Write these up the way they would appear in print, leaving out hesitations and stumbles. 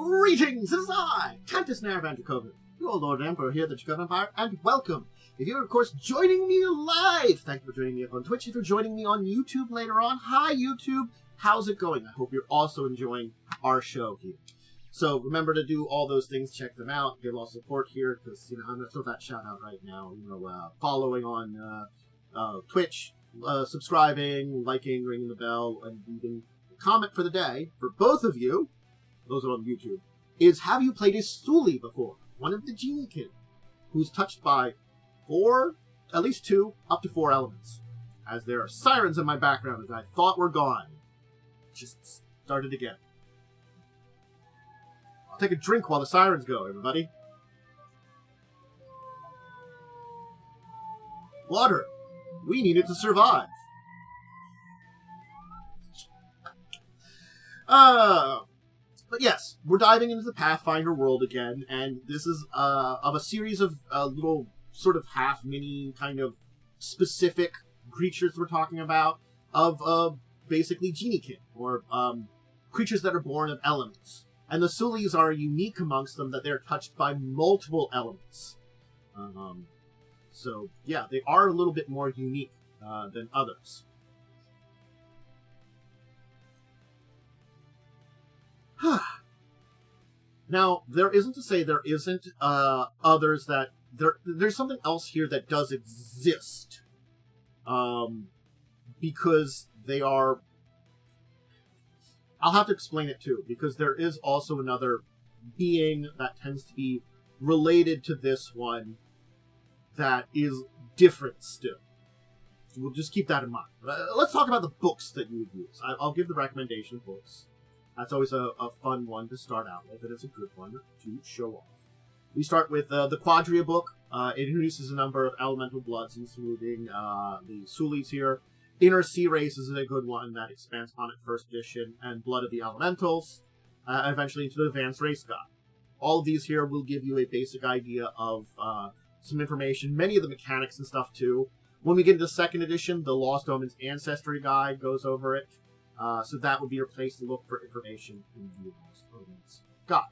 Greetings, it is I, Countess Naravan Dracovin, your Lord Emperor here at the Dracovin Empire, and welcome. If you're, of course, joining me live, thank you for joining me up on Twitch. If you're joining me on YouTube later on, hi YouTube, how's it going? I hope you're also enjoying our show here. So remember to do all those things, check them out, give all support here, because, I'm going to throw that shout out right now. Following on Twitch, subscribing, liking, ringing the bell, and leaving a comment for the day, for both of you, those are on YouTube, is have you played as Suli before? One of the Geniekin, who's touched by at least 2, up to 4 elements. As there are sirens in my background that I thought were gone. Just started again. I'll take a drink while the sirens go, everybody. Water. We need it to survive. But yes, we're diving into the Pathfinder world again, and this is of a series of little sort of half-mini kind of specific creatures we're talking about of basically Geniekin, or creatures that are born of elements. And the Sulis are unique amongst them that they're touched by multiple elements. So, yeah, they are a little bit more unique than others. Now, there isn't to say there isn't others that... There's something else here that does exist. Because they are... I'll have to explain it too, because there is also another being that tends to be related to this one that is different still. So we'll just keep that in mind. Let's talk about the books that you would use. I'll give the recommendation books. That's always a fun one to start out with, and it's a good one to show off. We start with the Quadria book. It introduces a number of elemental bloods, including the Sulis here. Inner Sea Race is a good one that expands upon it, first edition, and Blood of the Elementals, eventually into the Advanced Race Guide. All of these here will give you a basic idea of some information, many of the mechanics and stuff too. When we get into second edition, the Lost Omens Ancestry Guide goes over it. So that would be your place to look for information in the Lost Omens Guide.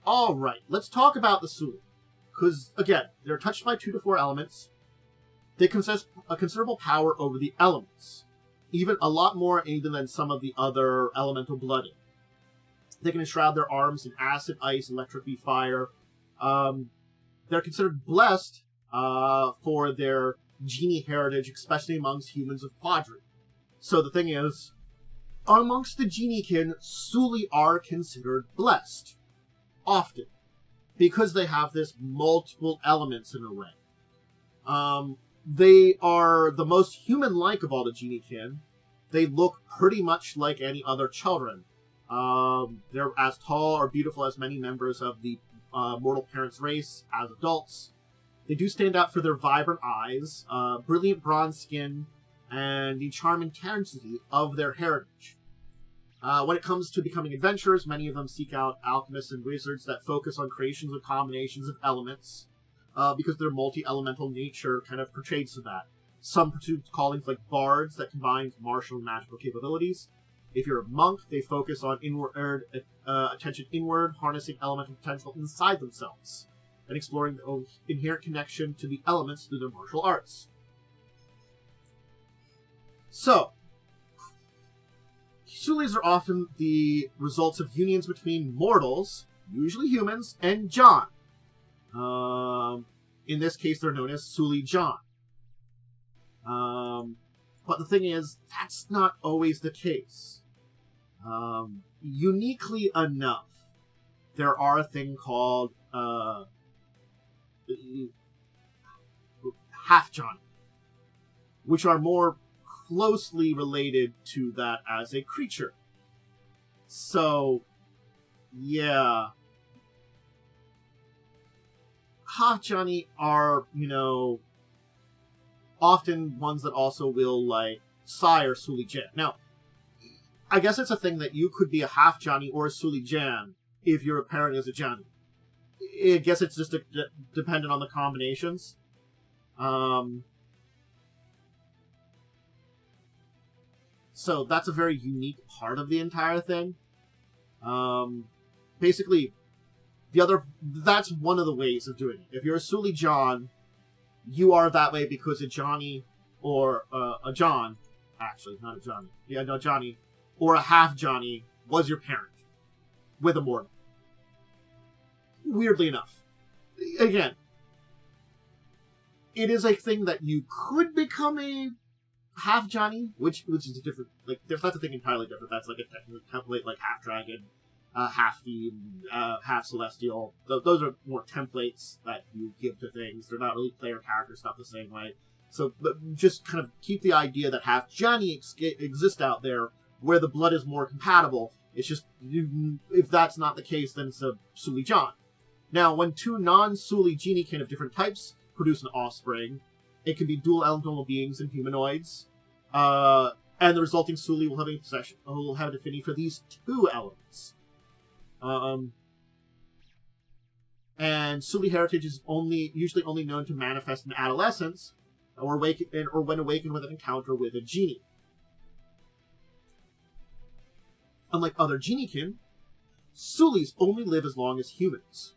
Alright, let's talk about the Suli. Because, again, they're touched by 2 to 4 elements. They possess a considerable power over the elements. Even a lot more even than some of the other elemental blooding. They can enshroud their arms in acid, ice, electric, fire. They're considered blessed for their genie heritage, especially amongst humans of Quadria. So the thing is, amongst the Geniekin, Suli are considered blessed. Often. Because they have this multiple elements in a way. They are the most human-like of all the Geniekin. They look pretty much like any other children. They're as tall or beautiful as many members of the mortal parents' race as adults. They do stand out for their vibrant eyes, brilliant bronze skin, and the charm and intensity of their heritage. When it comes to becoming adventurers, many of them seek out alchemists and wizards that focus on creations of combinations of elements, because their multi-elemental nature kind of portrays to that. Some pursue callings like bards that combine martial and magical capabilities. If you're a monk, they focus on inward attention inward, harnessing elemental potential inside themselves, and exploring their own inherent connection to the elements through their martial arts. So, Sulis are often the results of unions between mortals, usually humans, and John. In this case, they're known as Suli John. But the thing is, that's not always the case. Uniquely enough, there are a thing called Half Johnny, which are more closely related to that as a creature. So, yeah. Half Johnny are, often ones that also will, sire Suli Jan. Now, I guess it's a thing that you could be a half Johnny or a Suli Jan if your parent is a Johnny. I guess it's just dependent on the combinations. So that's a very unique part of the entire thing. But basically, that's one of the ways of doing it. If you're a Suli John, you are that way because a Johnny or a John, actually, not a Johnny. Yeah, no, Johnny, or a half Johnny was your parent with a mortal. Weirdly enough. Again, it is a thing that you could become a half Johnny, which is a different, like, that's a thing entirely different. That's like a technical template, like half dragon, half fiend, half celestial. Those are more templates that you give to things. They're not really player character stuff the same way. So just kind of keep the idea that half Johnny exists out there where the blood is more compatible. It's just, if that's not the case, then it's a Suli John. Now, when two non-Suli Geniekin of different types produce an offspring, it can be dual elemental beings and humanoids, and the resulting Suli will have an affinity for these two elements. And Suli heritage is usually only known to manifest in adolescence, or when awakened with an encounter with a genie. Unlike other Geniekin, Sulis only live as long as humans,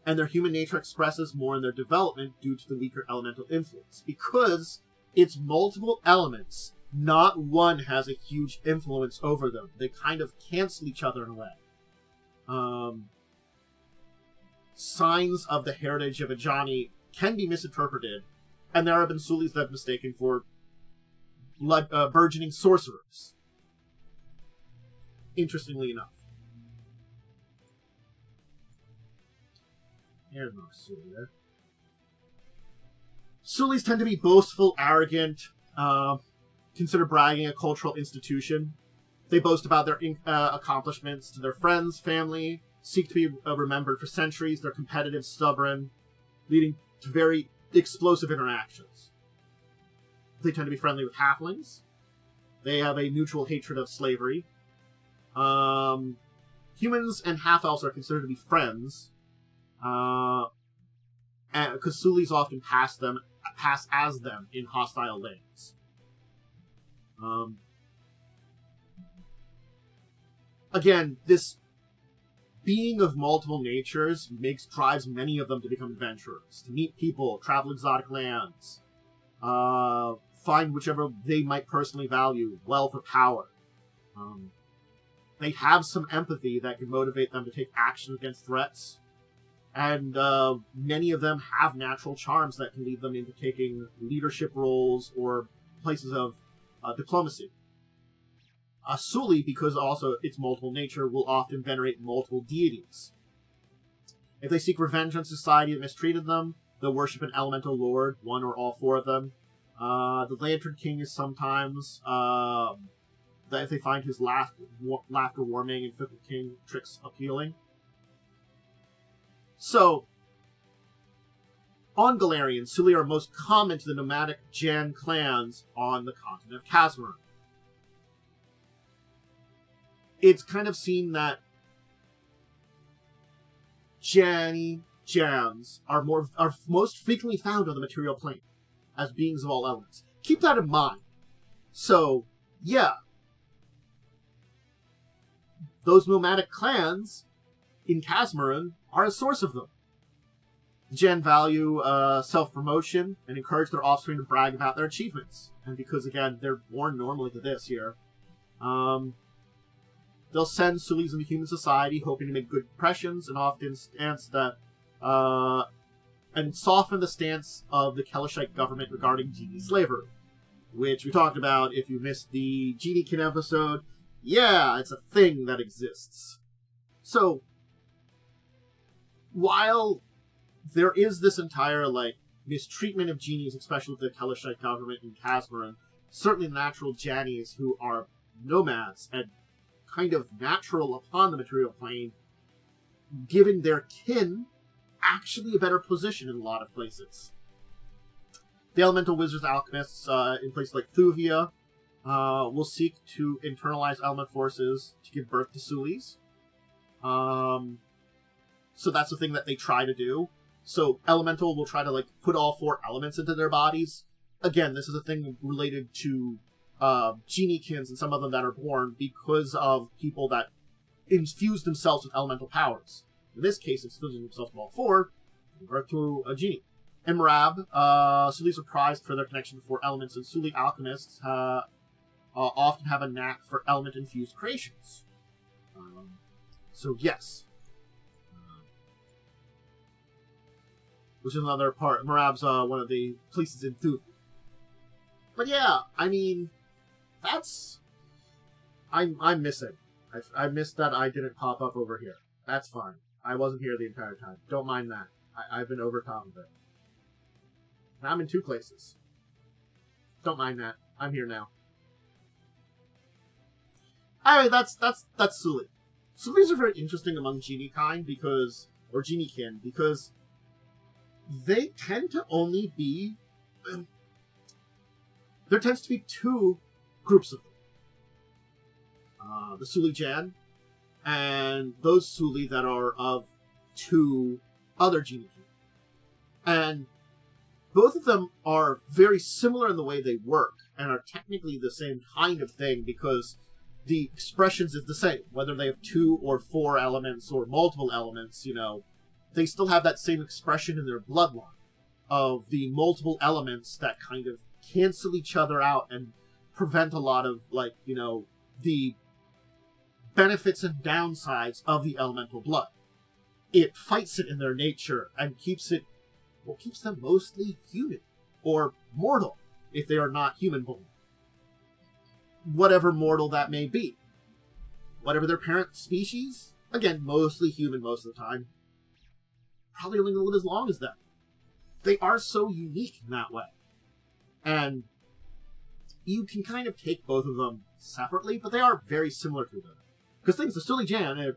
and their human nature expresses more in their development due to the weaker elemental influence. Because it's multiple elements, not one has a huge influence over them. They kind of cancel each other in a way. Signs of the heritage of a Johnny can be misinterpreted, and there have been Sulis that have been mistaken for burgeoning sorcerers. Interestingly enough. There's no Suli there. Sulis tend to be boastful, arrogant, consider bragging a cultural institution. They boast about their accomplishments to their friends, family, seek to be remembered for centuries. They're competitive, stubborn, leading to very explosive interactions. They tend to be friendly with halflings. They have a mutual hatred of slavery. Humans and half-elves are considered to be friends, because Sulis often pass as them in hostile lands. Again, this being of multiple natures drives many of them to become adventurers, to meet people, travel exotic lands, find whichever they might personally value, wealth or power. They have some empathy that can motivate them to take action against threats, and many of them have natural charms that can lead them into taking leadership roles or places of diplomacy. A Suli, because also its multiple nature, will often venerate multiple deities. If they seek revenge on society that mistreated them, they'll worship an elemental lord, one or all four of them. The Lantern King is sometimes, if they find his laughter warming and Fickle King tricks appealing. So, on Golarion, Suli are most common to the nomadic Jan clans on the continent of Kazmaran. It's kind of seen that Jans are most frequently found on the material plane as beings of all elements. Keep that in mind. So, yeah. Those nomadic clans in Kazmaran are a source of them. The Jan value self-promotion and encourage their offspring to brag about their achievements. And because, again, they're born normally to this here, they'll send Sulis into human society, hoping to make good impressions, and often soften the stance of the Kelishite government regarding genie slavery, which we talked about if you missed the Geniekin episode. Yeah, it's a thing that exists. So, while there is this entire, mistreatment of genies, especially with the Kelishite government in Kazmaran, certainly natural Jannies who are nomads and kind of natural upon the material plane, giving their kin actually a better position in a lot of places. The elemental wizards, alchemists, in places like Thuvia, will seek to internalize element forces to give birth to Sulis. So that's the thing that they try to do. So Elemental will try to put all four elements into their bodies. Again, this is a thing related to Geniekins and some of them that are born because of people that infuse themselves with elemental powers. In this case, infusing themselves with all four, convert to a genie. In Marab, Sulis are prized for their connection to four elements, and Suli alchemists often have a knack for element-infused creations. So yes. Which is another part. Marab's one of the places in Thuth. But yeah, I mean, that's... I'm missing. I missed that I didn't pop up over here. That's fine. I wasn't here the entire time. Don't mind that. I've been over top of it. I'm in two places. Don't mind that. I'm here now. Anyway, that's Suli. Sulis are very interesting among Geniekin because they tend to only be... there tends to be two groups of them. The Suli Jan, and those Suli that are of two other Geniekin. And both of them are very similar in the way they work, and are technically the same kind of thing because the expressions is the same. Whether they have 2 or 4 elements or multiple elements, they still have that same expression in their bloodline of the multiple elements that kind of cancel each other out and prevent a lot of, the benefits and downsides of the elemental blood. It fights it in their nature and keeps them mostly human, or mortal, if they are not human-born. Whatever mortal that may be. Whatever their parent species, again, mostly human most of the time. Probably only live as long as them. They are so unique in that way. And you can kind of take both of them separately, but they are very similar to them. Because the Suli Jan, they're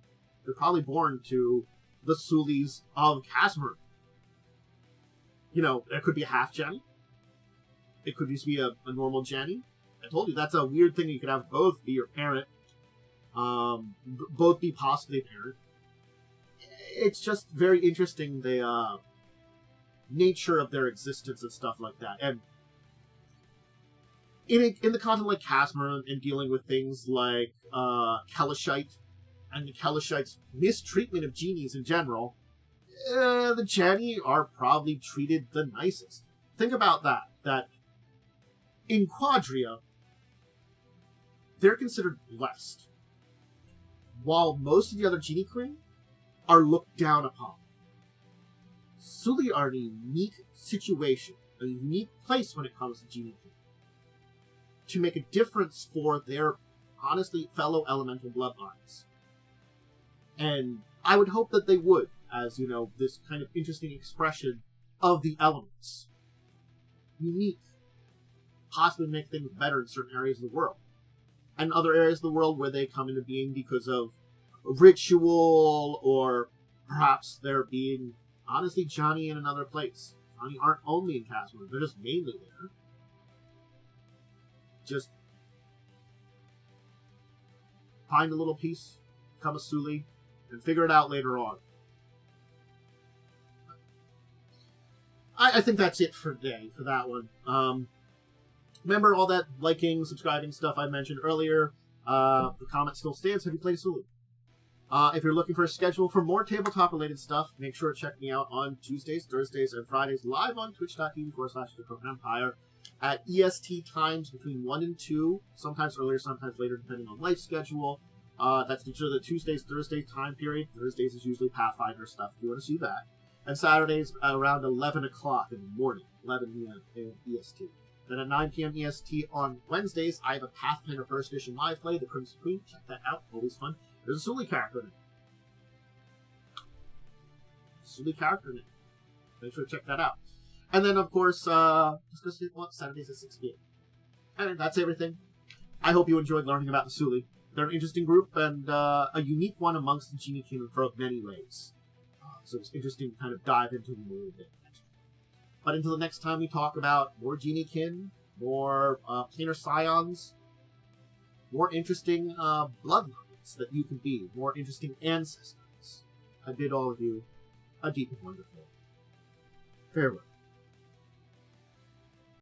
probably born to the Sulis of Casmer. It could be a half Jenny. It could just be a normal Jenny. I told you, that's a weird thing. You could have both be your parent. Both be possibly a parent. It's just very interesting, the nature of their existence and stuff like that. And in the content like Casmer and dealing with things like Kelishite and the Kelishite's mistreatment of genies in general, the Jani are probably treated the nicest. Think about that in Quadria, they're considered blessed, while most of the other Geniekin are looked down upon. Suli are in a unique situation, a unique place when it comes to Geniekin, to make a difference for their, honestly, fellow elemental bloodlines. And I would hope that they would, as, this kind of interesting expression of the elements. Unique. Possibly make things better in certain areas of the world. And other areas of the world where they come into being because of ritual, or perhaps they're being, honestly, Johnny in another place. Johnny aren't only in Castle, they're just mainly there. Just find a little piece, become a Suli, and figure it out later on. I think that's it for today, for that one. Remember all that liking, subscribing stuff I mentioned earlier. The comment still stands. Have you played Suli? If you're looking for a schedule for more tabletop-related stuff, make sure to check me out on Tuesdays, Thursdays, and Fridays live on twitch.tv/Dracovin at EST times between 1 and 2, sometimes earlier, sometimes later, depending on life schedule. That's usually the Tuesdays, Thursday time period. Thursdays is usually Pathfinder stuff if you want to see that. And Saturdays around 11 o'clock in the morning, 11 p.m. EST. Then at 9 p.m. EST on Wednesdays, I have a Pathfinder First Edition live play, The Crimson Queen. Check that out. Always fun. There's a Suli character in it. Make sure to check that out. And then, of course, Saturdays at 6 p.m. And that's everything. I hope you enjoyed learning about the Suli. They're an interesting group and a unique one amongst the Geniekin for many ways. So it's interesting to kind of dive into them a little bit. But until the next time we talk about more Geniekin, more planar scions, more interesting bloodlines that you can be, more interesting ancestors, I bid all of you a deep and wonderful farewell.